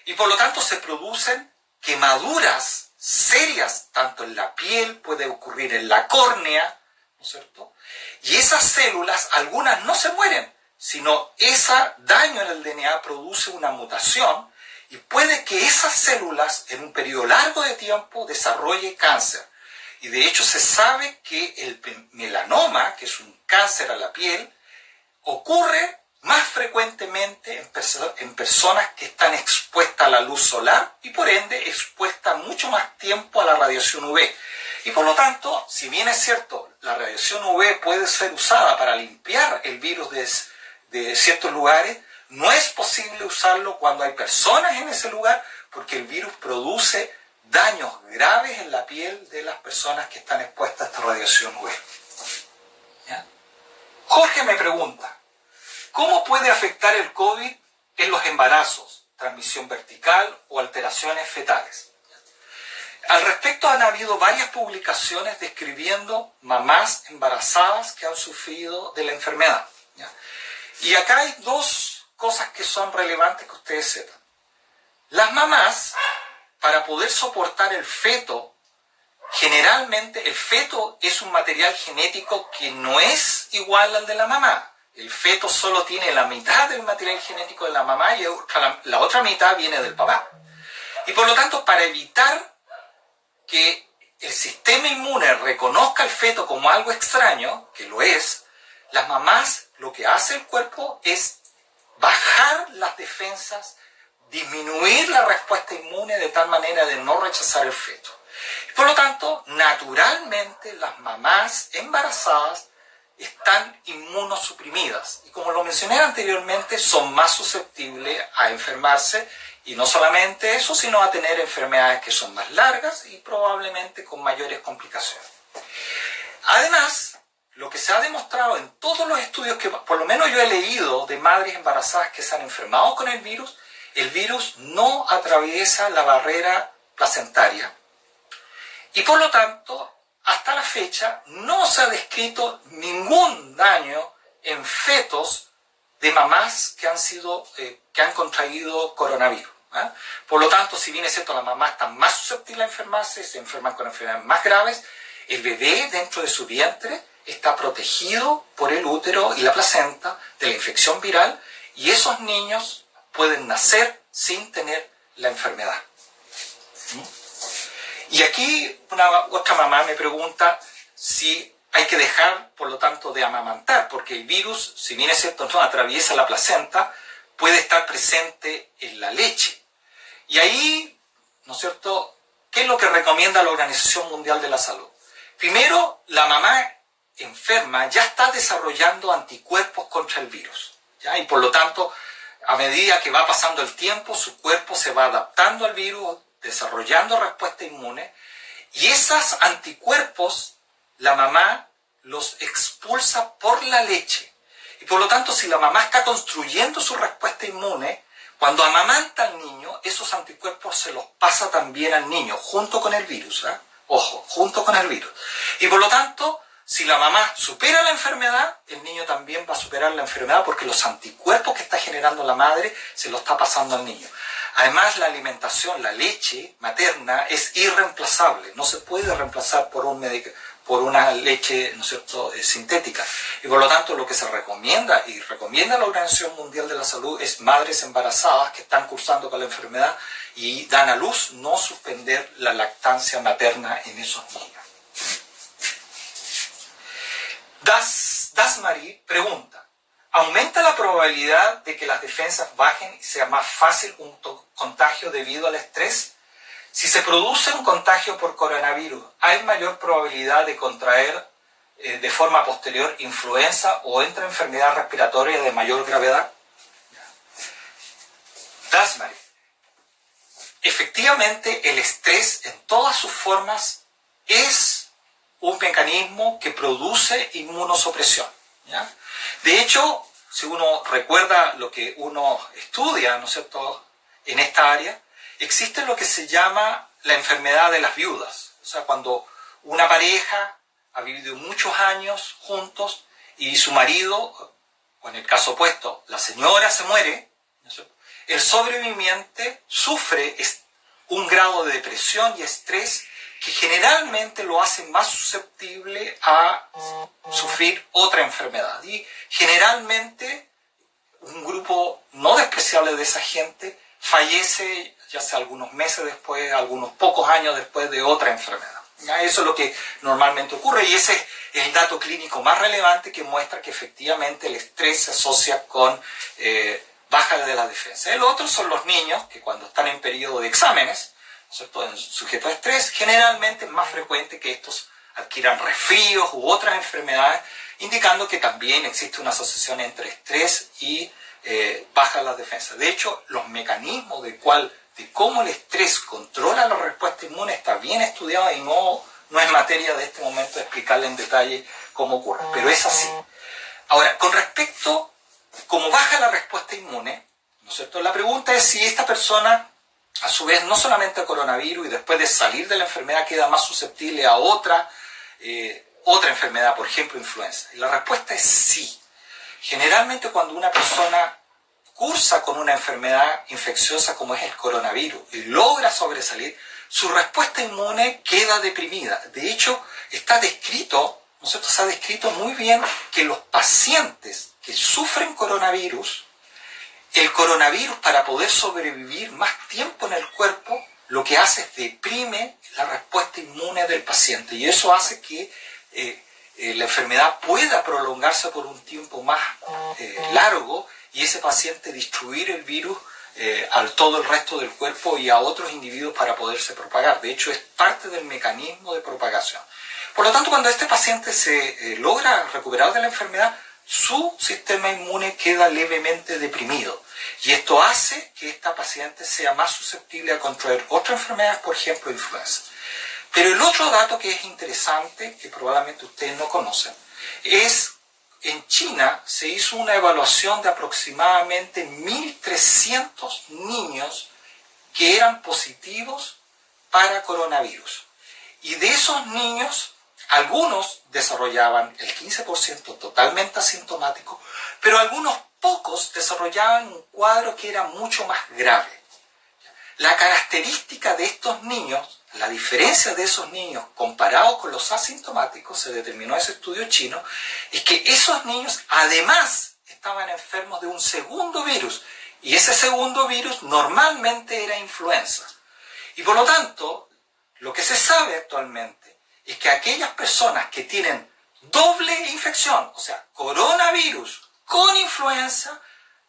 Y por lo tanto se producen quemaduras serias, tanto en la piel, puede ocurrir en la córnea, ¿no es cierto? Y esas células, algunas no se mueren, sino ese daño en el DNA produce una mutación y puede que esas células en un periodo largo de tiempo desarrolle cáncer. Y de hecho se sabe que el melanoma, que es un cáncer a la piel, ocurre más frecuentemente en personas que están expuestas a la luz solar y por ende expuestas mucho más tiempo a la radiación UV. Y por lo tanto, si bien es cierto, la radiación UV puede ser usada para limpiar el virus de ciertos lugares, no es posible usarlo cuando hay personas en ese lugar porque el virus produce daños graves en la piel de las personas que están expuestas a esta radiación UV. ¿Ya? Jorge me pregunta, ¿cómo puede afectar el COVID en los embarazos, transmisión vertical o alteraciones fetales? Al respecto han habido varias publicaciones describiendo mamás embarazadas que han sufrido de la enfermedad. ¿Ya? Y acá hay dos cosas que son relevantes que ustedes sepan. Las mamás, para poder soportar el feto, generalmente el feto es un material genético que no es igual al de la mamá. El feto solo tiene la mitad del material genético de la mamá y la otra mitad viene del papá. Y por lo tanto, para evitar que el sistema inmune reconozca el feto como algo extraño, que lo es, las mamás, lo que hace el cuerpo es bajar las defensas, disminuir la respuesta inmune de tal manera de no rechazar el feto. Por lo tanto, naturalmente las mamás embarazadas están inmunosuprimidas y como lo mencioné anteriormente, son más susceptibles a enfermarse Y no solamente eso, sino a tener enfermedades que son más largas y probablemente con mayores complicaciones. Además, lo que se ha demostrado en todos los estudios que por lo menos yo he leído de madres embarazadas que se han enfermado con el virus no atraviesa la barrera placentaria. Y por lo tanto, hasta la fecha, no se ha descrito ningún daño en fetos de mamás que han contraído coronavirus. Por lo tanto, si bien es cierto, las mamás están más susceptibles a enfermarse, se enferman con enfermedades más graves, el bebé dentro de su vientre está protegido por el útero y la placenta de la infección viral y esos niños pueden nacer sin tener la enfermedad. Y aquí otra mamá me pregunta si hay que dejar, por lo tanto, de amamantar, porque el virus, si bien es cierto, no atraviesa la placenta, puede estar presente en la leche. Y ahí, ¿no es cierto?, ¿qué es lo que recomienda la Organización Mundial de la Salud? Primero, la mamá enferma ya está desarrollando anticuerpos contra el virus, ¿ya? Y por lo tanto, a medida que va pasando el tiempo, su cuerpo se va adaptando al virus, desarrollando respuesta inmune, y esos anticuerpos la mamá los expulsa por la leche. Y por lo tanto, si la mamá está construyendo su respuesta inmune, cuando amamanta al niño, esos anticuerpos se los pasa también al niño, junto con el virus. Ojo, junto con el virus. Y por lo tanto, si la mamá supera la enfermedad, el niño también va a superar la enfermedad porque los anticuerpos que está generando la madre se los está pasando al niño. Además, la alimentación, la leche materna es irreemplazable. No se puede reemplazar por una leche, ¿no es cierto?, sintética. Y por lo tanto, lo que se recomienda, y recomienda la Organización Mundial de la Salud, es madres embarazadas que están cursando con la enfermedad y dan a luz, no suspender la lactancia materna en esos niños. Dasmari pregunta, ¿aumenta la probabilidad de que las defensas bajen y sea más fácil un contagio debido al estrés? Si se produce un contagio por coronavirus, ¿hay mayor probabilidad de contraer de forma posterior influenza o otra enfermedad respiratoria de mayor gravedad? Dasmari, efectivamente el estrés en todas sus formas es un mecanismo que produce inmunosupresión, ¿ya? De hecho, si uno recuerda lo que uno estudia, ¿no es cierto?, en esta área, existe lo que se llama la enfermedad de las viudas. O sea, cuando una pareja ha vivido muchos años juntos y su marido, o en el caso opuesto, la señora se muere, ¿no es cierto?, el sobreviviente sufre un grado de depresión y estrés que generalmente lo hace más susceptible a sufrir otra enfermedad. Y generalmente un grupo no despreciable de esa gente fallece ya sea algunos meses después, algunos pocos años después de otra enfermedad. Eso es lo que normalmente ocurre y ese es el dato clínico más relevante que muestra que efectivamente el estrés se asocia con baja de la defensa. El otro son los niños que cuando están en periodo de exámenes, ¿no es cierto?, sujetos a estrés, generalmente es más frecuente que estos adquieran resfríos u otras enfermedades, indicando que también existe una asociación entre estrés y baja las defensas. De hecho, los mecanismos de cómo el estrés controla la respuesta inmune está bien estudiado y no es materia de este momento de explicarle en detalle cómo ocurre, pero es así. Ahora, con respecto a cómo baja la respuesta inmune, ¿no es cierto?, la pregunta es si esta persona, a su vez, no solamente a coronavirus y después de salir de la enfermedad queda más susceptible a otra enfermedad, por ejemplo, influenza. Y la respuesta es sí. Generalmente cuando una persona cursa con una enfermedad infecciosa como es el coronavirus y logra sobresalir, su respuesta inmune queda deprimida. De hecho, está descrito, ¿no es cierto?, se ha descrito muy bien que los pacientes que sufren coronavirus, el coronavirus para poder sobrevivir más tiempo en el cuerpo, lo que hace es deprime la respuesta inmune del paciente y eso hace que la enfermedad pueda prolongarse por un tiempo más largo y ese paciente distribuir el virus a todo el resto del cuerpo y a otros individuos para poderse propagar. De hecho, es parte del mecanismo de propagación. Por lo tanto, cuando este paciente se logra recuperar de la enfermedad, su sistema inmune queda levemente deprimido. Y esto hace que esta paciente sea más susceptible a contraer otras enfermedades, por ejemplo, influenza. Pero el otro dato que es interesante, que probablemente ustedes no conocen, es en China se hizo una evaluación de aproximadamente 1.300 niños que eran positivos para coronavirus. Y de esos niños, algunos desarrollaban el 15% totalmente asintomático, pero algunos pocos desarrollaban un cuadro que era mucho más grave. La característica de estos niños, la diferencia de esos niños comparado con los asintomáticos, se determinó en ese estudio chino, es que esos niños además estaban enfermos de un segundo virus, y ese segundo virus normalmente era influenza. Y por lo tanto, lo que se sabe actualmente es que aquellas personas que tienen doble infección, o sea, coronavirus con influenza,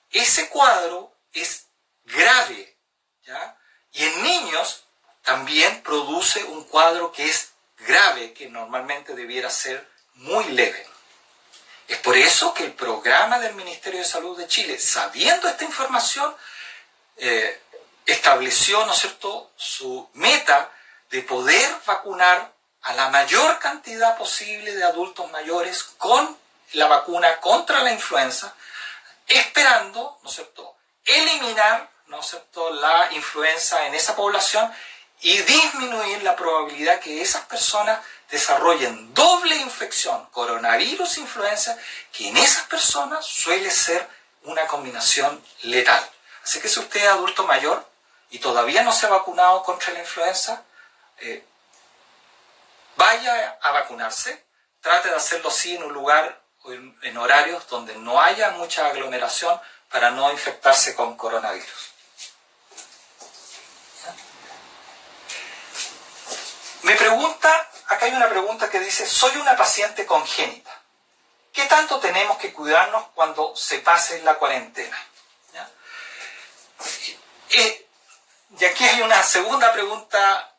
ese cuadro es grave, ¿ya? Y en niños también produce un cuadro que es grave, que normalmente debiera ser muy leve. Es por eso que el programa del Ministerio de Salud de Chile, sabiendo esta información, estableció, ¿no es cierto?, su meta de poder vacunar a la mayor cantidad posible de adultos mayores con la vacuna contra la influenza, esperando, ¿no es cierto?, eliminar, ¿no es cierto?, la influenza en esa población y disminuir la probabilidad que esas personas desarrollen doble infección, coronavirus e influenza, que en esas personas suele ser una combinación letal. Así que si usted es adulto mayor y todavía no se ha vacunado contra la influenza, vaya a vacunarse, trate de hacerlo así en un lugar, en horarios donde no haya mucha aglomeración para no infectarse con coronavirus. Me pregunta, acá hay una pregunta que dice, soy una paciente congénita. ¿Qué tanto tenemos que cuidarnos cuando se pase la cuarentena? ¿Ya? Y aquí hay una segunda pregunta,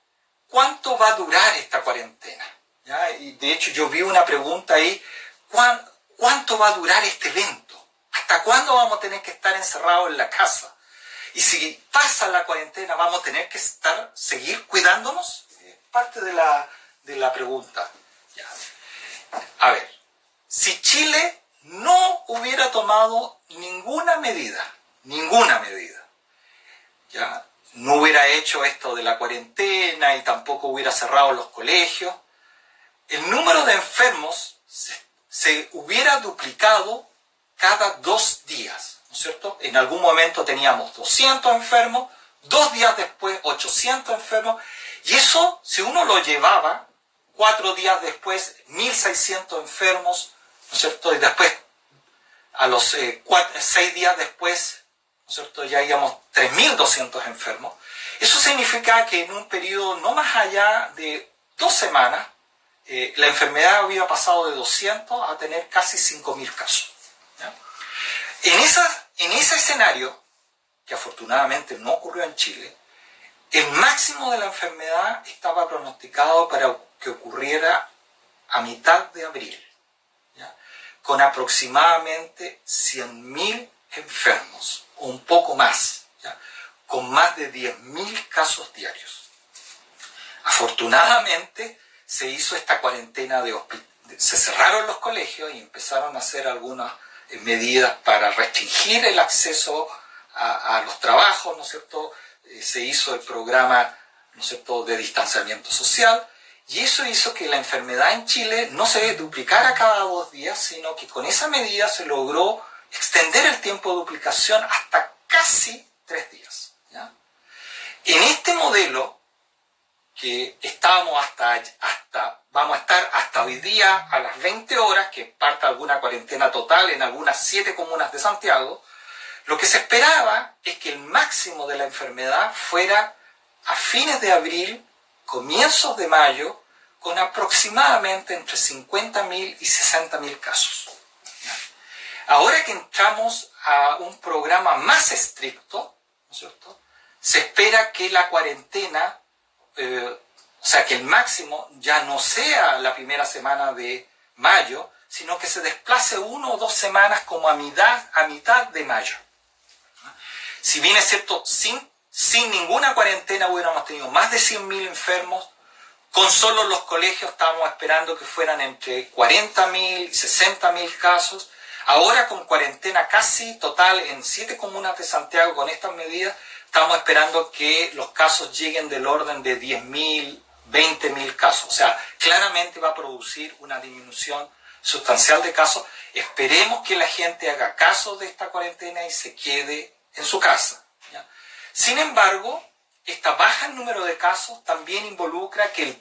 ¿cuánto va a durar esta cuarentena? ¿Ya? Y de hecho yo vi una pregunta ahí, ¿cuánto va a durar este evento? ¿Hasta cuándo vamos a tener que estar encerrados en la casa? Y si pasa la cuarentena, ¿vamos a tener que seguir cuidándonos? Parte de la pregunta. Ya. A ver, si Chile no hubiera tomado ninguna medida, ya, no hubiera hecho esto de la cuarentena y tampoco hubiera cerrado los colegios, el número de enfermos se hubiera duplicado cada 2 días, ¿no es cierto? En algún momento teníamos 200 enfermos, 2 días después 800 enfermos, y eso, si uno lo llevaba, 4 días después 1.600 enfermos, ¿no es cierto? Y después, a los 6 días después, ¿no es cierto?, ya íbamos 3.200 enfermos. Eso significa que en un periodo no más allá de 2 semanas, la enfermedad había pasado de 200 a tener casi 5.000 casos. ¿Ya? En ese escenario, que afortunadamente no ocurrió en Chile, el máximo de la enfermedad estaba pronosticado para que ocurriera a mitad de abril, ¿ya?, con aproximadamente 100.000 enfermos, o un poco más, ¿ya?, con más de 10.000 casos diarios. Afortunadamente se hizo esta cuarentena se cerraron los colegios y empezaron a hacer algunas medidas para restringir el acceso a los trabajos, ¿no es cierto? Se hizo el programa, ¿no es cierto?, de distanciamiento social, y eso hizo que la enfermedad en Chile no se duplicara cada 2 días, sino que con esa medida se logró extender el tiempo de duplicación hasta casi 3 días. ¿Ya? En este modelo, que vamos a estar hasta hoy día a las 20 horas, que parte alguna cuarentena total en algunas 7 comunas de Santiago, lo que se esperaba es que el máximo de la enfermedad fuera a fines de abril, comienzos de mayo, con aproximadamente entre 50.000 y 60.000 casos. Ahora que entramos a un programa más estricto, ¿no es cierto?, se espera que la cuarentena, o sea, que el máximo ya no sea la primera semana de mayo, sino que se desplace 1 o 2 semanas como a mitad de mayo. Si bien es cierto, sin ninguna cuarentena hubiéramos tenido más de 100.000 enfermos, con solo los colegios estábamos esperando que fueran entre 40.000 y 60.000 casos. Ahora con cuarentena casi total en 7 comunas de Santiago con estas medidas, estamos esperando que los casos lleguen del orden de 10.000, 20.000 casos. O sea, claramente va a producir una disminución sustancial de casos. Esperemos que la gente haga caso de esta cuarentena y se quede en su casa, ¿ya? Sin embargo, esta baja en número de casos también involucra que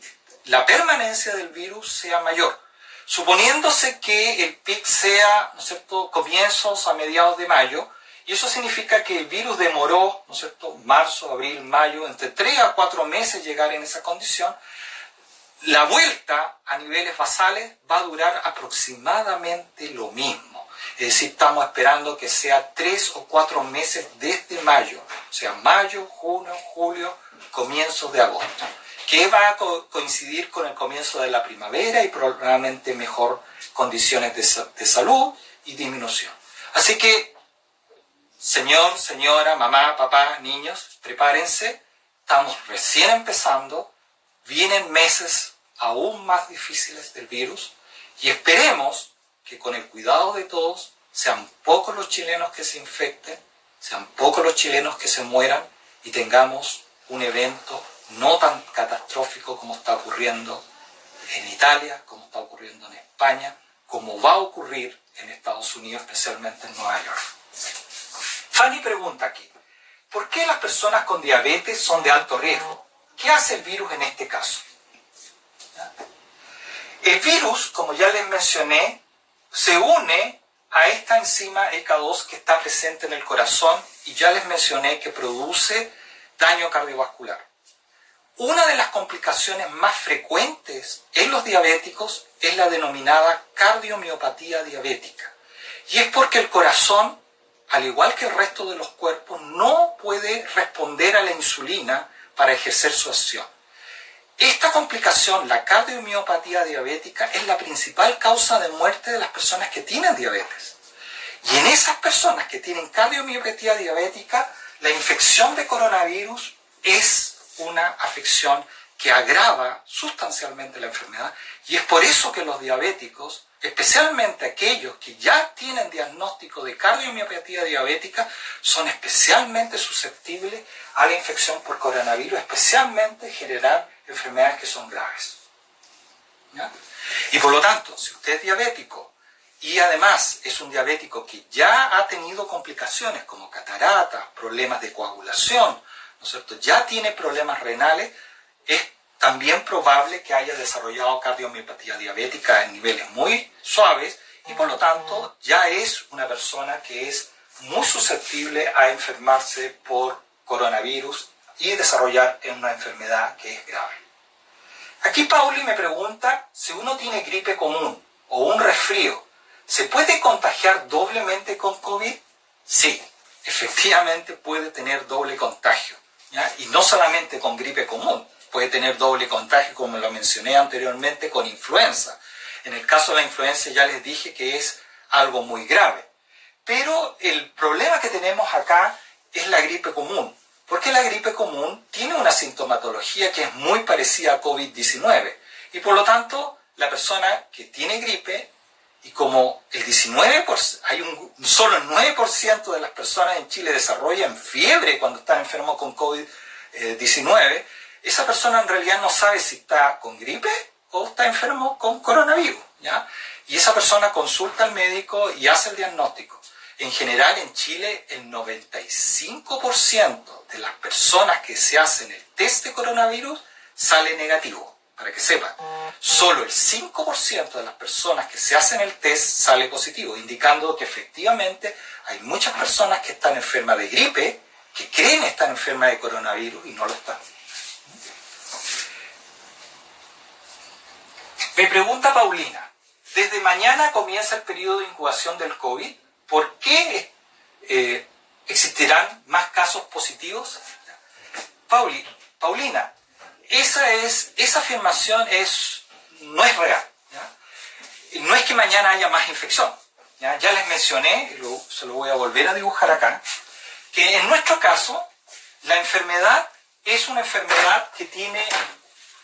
la permanencia del virus sea mayor. Suponiéndose que el pic sea, ¿no es cierto?, comienzos a mediados de mayo, y eso significa que el virus demoró, ¿no es cierto?, marzo, abril, mayo, entre 3 a 4 meses llegar en esa condición. La vuelta a niveles basales va a durar aproximadamente lo mismo. Es decir, estamos esperando que sea 3 o 4 meses desde mayo, o sea, mayo, junio, julio, comienzos de agosto, que va a coincidir con el comienzo de la primavera y probablemente mejor condiciones de salud y disminución. Así que, señor, señora, mamá, papá, niños, prepárense, estamos recién empezando, vienen meses aún más difíciles del virus y esperemos que con el cuidado de todos sean pocos los chilenos que se infecten, sean pocos los chilenos que se mueran y tengamos un evento no tan catastrófico como está ocurriendo en Italia, como está ocurriendo en España, como va a ocurrir en Estados Unidos, especialmente en Nueva York. Fanny pregunta aquí, ¿por qué las personas con diabetes son de alto riesgo? ¿Qué hace el virus en este caso? El virus, como ya les mencioné, se une a esta enzima ECA2 que está presente en el corazón y ya les mencioné que produce daño cardiovascular. Una de las complicaciones más frecuentes en los diabéticos es la denominada cardiomiopatía diabética. Y es porque el corazón, al igual que el resto de los cuerpos, no puede responder a la insulina para ejercer su acción. Esta complicación, la cardiomiopatía diabética, es la principal causa de muerte de las personas que tienen diabetes. Y en esas personas que tienen cardiomiopatía diabética, la infección de coronavirus es una afección que agrava sustancialmente la enfermedad y es por eso que los diabéticos, especialmente aquellos que ya tienen diagnóstico de cardiomiopatía diabética, son especialmente susceptibles a la infección por coronavirus, especialmente generar enfermedades que son graves. ¿Ya? Y por lo tanto, si usted es diabético y además es un diabético que ya ha tenido complicaciones como cataratas, problemas de coagulación, ¿no es cierto?, ya tiene problemas renales, es también probable que haya desarrollado cardiomiopatía diabética en niveles muy suaves y por lo tanto ya es una persona que es muy susceptible a enfermarse por coronavirus y desarrollar una enfermedad que es grave. Aquí Pauli me pregunta si uno tiene gripe común o un resfrío, ¿se puede contagiar doblemente con COVID? Sí, efectivamente puede tener doble contagio, ¿ya? Y no solamente con gripe común, puede tener doble contagio, como lo mencioné anteriormente, con influenza. En el caso de la influenza ya les dije que es algo muy grave. Pero el problema que tenemos acá es la gripe común, porque la gripe común tiene una sintomatología que es muy parecida a COVID-19 y por lo tanto la persona que tiene gripe, y como el 19%, solo el 9% de las personas en Chile desarrollan fiebre cuando están enfermos con COVID-19, esa persona en realidad no sabe si está con gripe o está enfermo con coronavirus, ¿ya? Y esa persona consulta al médico y hace el diagnóstico. En general, en Chile, el 95% de las personas que se hacen el test de coronavirus sale negativo, para que sepan. Solo el 5% de las personas que se hacen el test sale positivo, indicando que efectivamente hay muchas personas que están enfermas de gripe, que creen estar enfermas de coronavirus y no lo están. Me pregunta Paulina, desde mañana comienza el periodo de incubación del COVID, ¿por qué existirán más casos positivos? Paulina, esa afirmación no es real, ¿ya? No es que mañana haya más infección, ¿ya? Ya les mencioné, se lo voy a volver a dibujar acá, que en nuestro caso la enfermedad es una enfermedad que tiene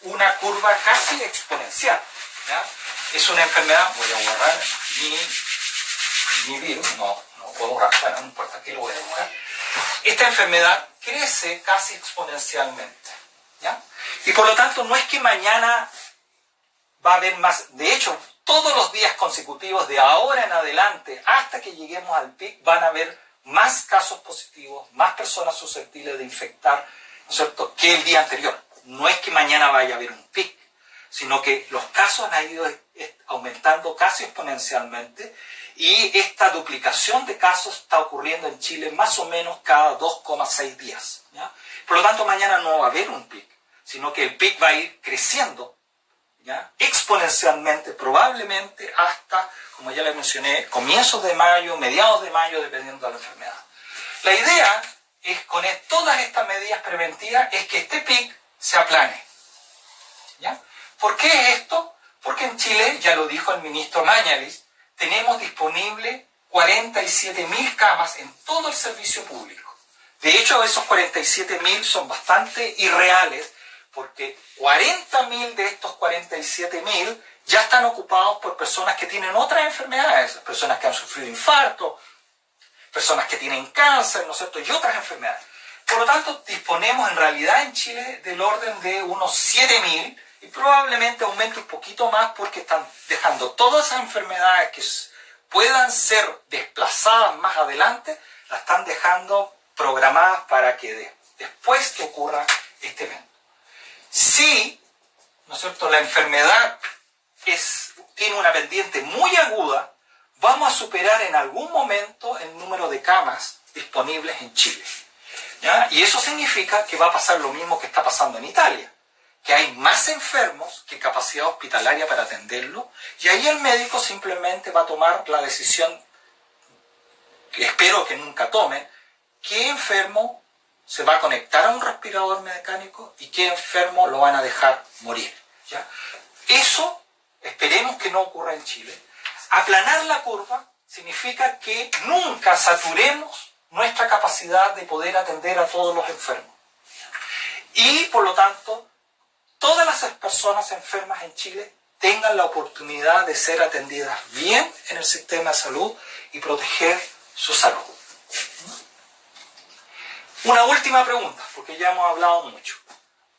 una curva casi exponencial, ¿ya? Es una enfermedad, voy a borrar mi virus, no puedo borrar, bueno, no importa, aquí lo voy a borrar. Esta enfermedad crece casi exponencialmente, ¿ya? Y por lo tanto no es que mañana va a haber más, de hecho todos los días consecutivos de ahora en adelante hasta que lleguemos al pic van a haber más casos positivos, más personas susceptibles de infectar, ¿no es cierto?, que el día anterior. No es que mañana vaya a haber un pic, sino que los casos han ido aumentando casi exponencialmente y esta duplicación de casos está ocurriendo en Chile más o menos cada 2,6 días, ¿ya? Por lo tanto, mañana no va a haber un pic, sino que el pic va a ir creciendo, ¿ya?, exponencialmente, probablemente hasta, como ya les mencioné, comienzos de mayo, mediados de mayo, dependiendo de la enfermedad. La idea es, con todas estas medidas preventivas, es que este pic se aplane, ¿ya? ¿Por qué es esto? Porque en Chile, ya lo dijo el ministro Mañalich, tenemos disponible 47.000 camas en todo el servicio público. De hecho, esos 47.000 son bastante irreales, porque 40.000 de estos 47.000 ya están ocupados por personas que tienen otras enfermedades, personas que han sufrido infarto, personas que tienen cáncer, ¿no es cierto?, y otras enfermedades. Por lo tanto, disponemos en realidad en Chile del orden de unos 7.000 y probablemente aumente un poquito más porque están dejando todas esas enfermedades que puedan ser desplazadas más adelante, las están dejando programadas para que después que ocurra este evento. Si, ¿no es cierto?, la enfermedad tiene una pendiente muy aguda, vamos a superar en algún momento el número de camas disponibles en Chile, ¿ya? Y eso significa que va a pasar lo mismo que está pasando en Italia, que hay más enfermos que capacidad hospitalaria para atenderlo, y ahí el médico simplemente va a tomar la decisión, que espero que nunca tomen, qué enfermo se va a conectar a un respirador mecánico y qué enfermo lo van a dejar morir, ¿ya? Eso esperemos que no ocurra en Chile. Aplanar la curva significa que nunca saturemos nuestra capacidad de poder atender a todos los enfermos. Y por lo tanto, todas las personas enfermas en Chile tengan la oportunidad de ser atendidas bien en el sistema de salud y proteger su salud. Una última pregunta, porque ya hemos hablado mucho.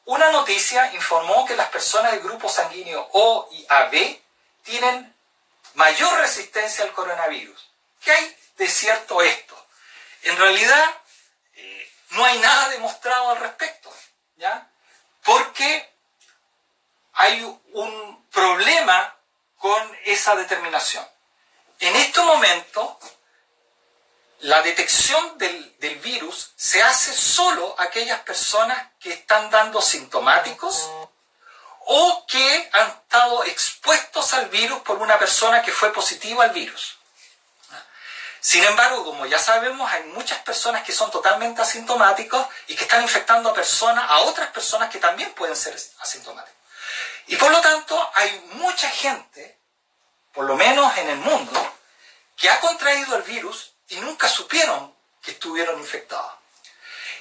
Una noticia informó que las personas del grupo sanguíneo O y AB tienen mayor resistencia al coronavirus. ¿Qué hay de cierto esto? En realidad, no hay nada demostrado al respecto, ¿ya? Porque hay un problema con esa determinación. En este momento, la detección del virus se hace solo a aquellas personas que están dando sintomáticos o que han estado expuestos al virus por una persona que fue positiva al virus. Sin embargo, como ya sabemos, hay muchas personas que son totalmente asintomáticos y que están infectando a otras personas que también pueden ser asintomáticos. Y por lo tanto, hay mucha gente, por lo menos en el mundo, que ha contraído el virus y nunca supieron que estuvieron infectados.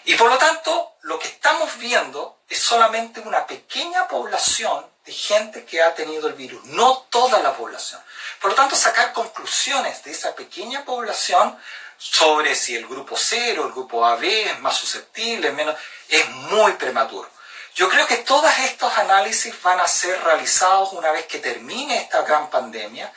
Y por lo tanto, lo que estamos viendo es solamente una pequeña población de gente que ha tenido el virus, no toda la población. Por lo tanto, sacar conclusiones de esa pequeña población sobre si el grupo 0, el grupo AB es más susceptible, menos, es muy prematuro. Yo creo que todos estos análisis van a ser realizados una vez que termine esta gran pandemia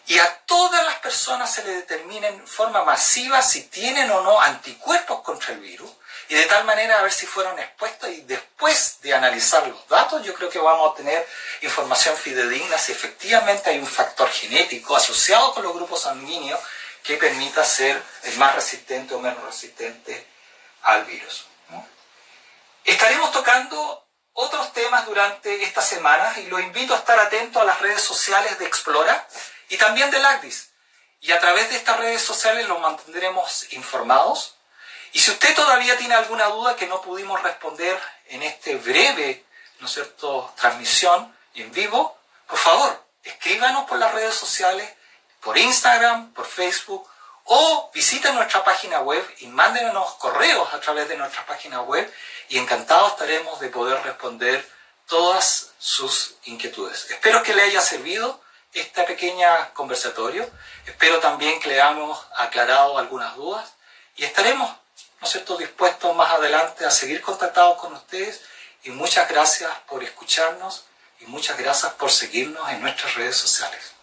y a todas las personas se les determine en forma masiva si tienen o no anticuerpos contra el virus y de tal manera a ver si fueron expuestos, y después de analizar los datos yo creo que vamos a tener información fidedigna si efectivamente hay un factor genético asociado con los grupos sanguíneos que permita ser más resistente o menos resistente al virus, ¿no? Estaremos tocando otros temas durante estas semanas y los invito a estar atentos a las redes sociales de Explora y también de LACDIS. Y a través de estas redes sociales los mantendremos informados. Y si usted todavía tiene alguna duda que no pudimos responder en este breve, ¿no es cierto?, transmisión en vivo, por favor, escríbanos por las redes sociales, por Instagram, por Facebook o visiten nuestra página web y mándenos correos a través de nuestra página web y encantados estaremos de poder responder todas sus inquietudes. Espero que le haya servido este pequeño conversatorio, espero también que le hayamos aclarado algunas dudas y estaremos, ¿no es cierto?, dispuestos más adelante a seguir contactados con ustedes y muchas gracias por escucharnos y muchas gracias por seguirnos en nuestras redes sociales.